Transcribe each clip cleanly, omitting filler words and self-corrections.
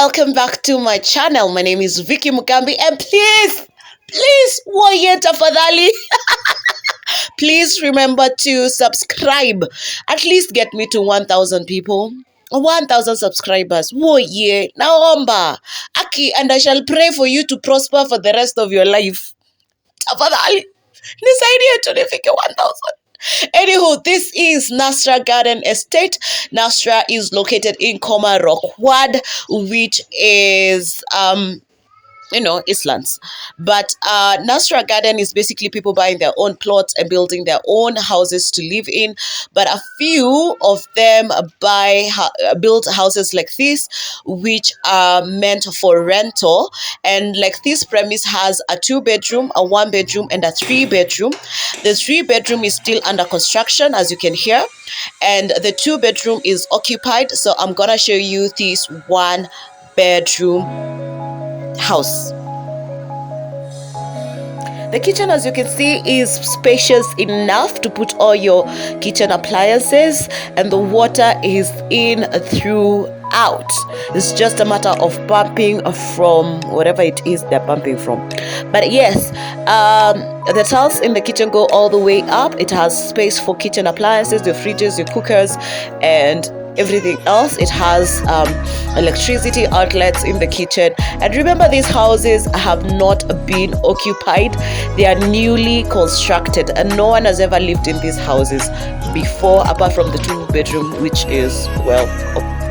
welcome back to my channel. My name is Vicky Mugambi, and please, woye tafadhali. Please remember to subscribe. At least get me to 1,000 people. 1,000 subscribers. Woye, naomba. Aki, and I shall pray for you to prosper for the rest of your life. Tafadhali. Nisaidie tu nifike 1,000. Anywho, this is Nasra Garden Estate. Nasra is located in Koma Rockwood, which is Islands. But Nasra Garden is basically people buying their own plots and building their own houses to live in. But a few of them build houses like this, which are meant for rental. And like this premise has a 2-bedroom, a 1-bedroom, and a 3-bedroom. The 3-bedroom is still under construction, as you can hear. And the 2-bedroom is occupied. So I'm gonna show you this 1-bedroom house. The kitchen, as you can see, is spacious enough to put all your kitchen appliances, and the water is in throughout. It's just a matter of pumping from whatever it is they're pumping from. But yes, the tiles in the kitchen go all the way up. It has space for kitchen appliances, your fridges, your cookers, and everything else. It has electricity outlets in the kitchen. And remember, these houses have not been occupied. They are newly constructed, and no one has ever lived in these houses before, apart from the 2-bedroom, which is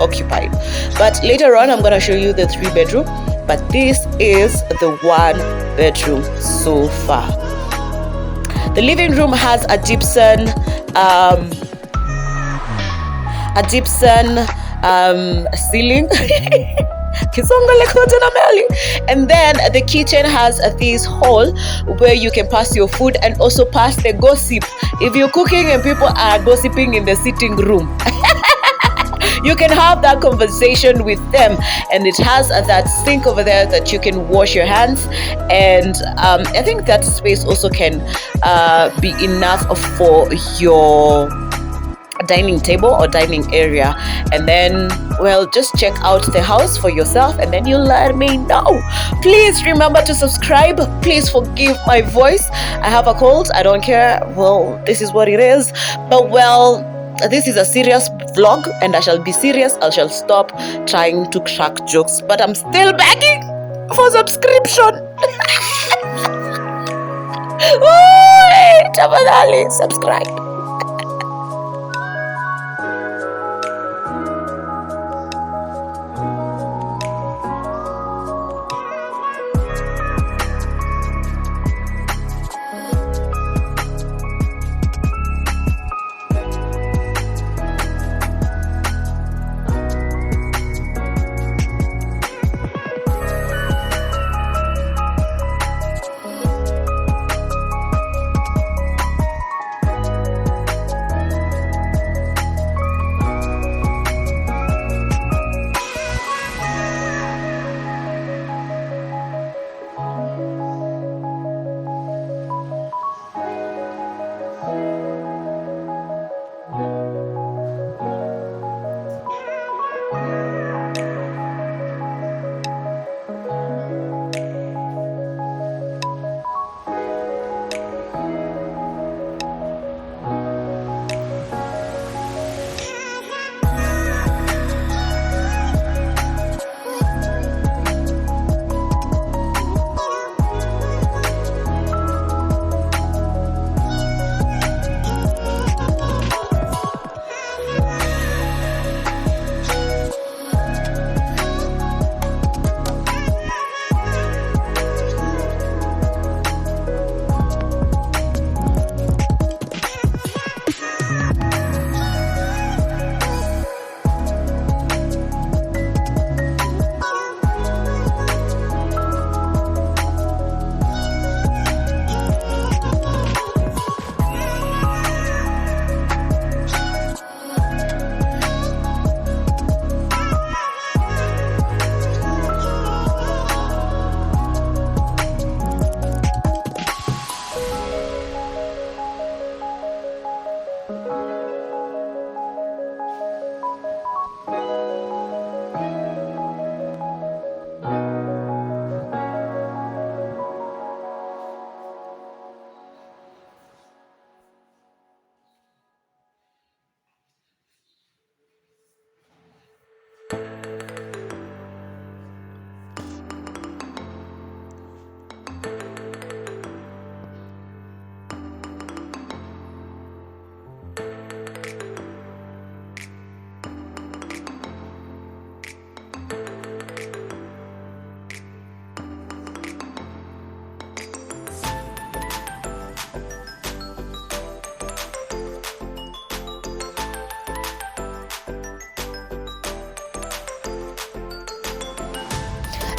occupied. But later on I'm going to show you the 3-bedroom, but this is the 1-bedroom so far. The living room has a gypsum ceiling. And then the kitchen has this hall where you can pass your food and also pass the gossip. If you're cooking and people are gossiping in the sitting room, you can have that conversation with them. And it has that sink over there that you can wash your hands. And I think that space also can be enough for your dining table or dining area. And then, well, just check out the house for yourself and then you'll let me know. Please remember to subscribe. Please forgive my voice. I have a cold. I don't care. Well, this is what it is. But well, this is a serious vlog and I shall be serious. I shall stop trying to crack jokes, but I'm still begging for subscription. Tafadhali, subscribe.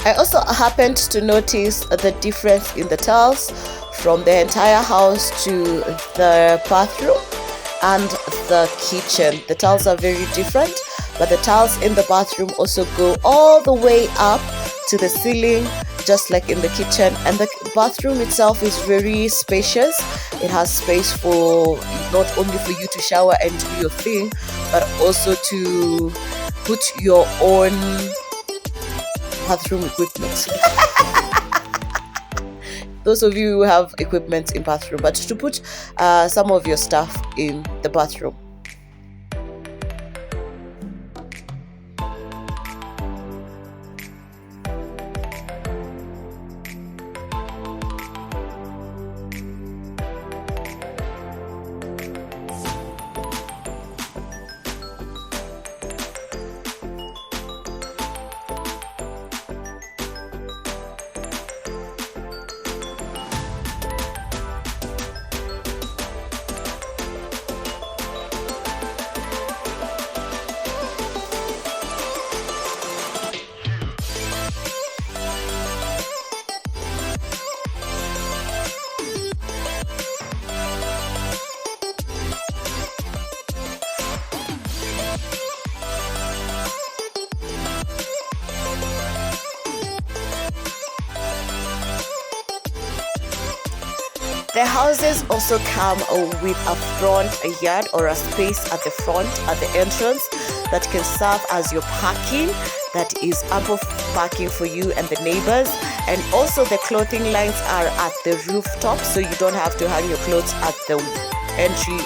I also happened to notice the difference in the tiles from the entire house to the bathroom and the kitchen. The tiles are very different, but the tiles in the bathroom also go all the way up to the ceiling, just like in the kitchen. And the bathroom itself is very spacious. It has space for not only for you to shower and do your thing, but also to put your own bathroom equipment. Those of you who have equipment in bathroom, but to put some of your stuff in the bathroom. The houses also come with a front yard or a space at the front, at the entrance, that can serve as your parking. That is ample parking for you and the neighbors. And also the clothing lines are at the rooftop, so you don't have to hang your clothes at the entry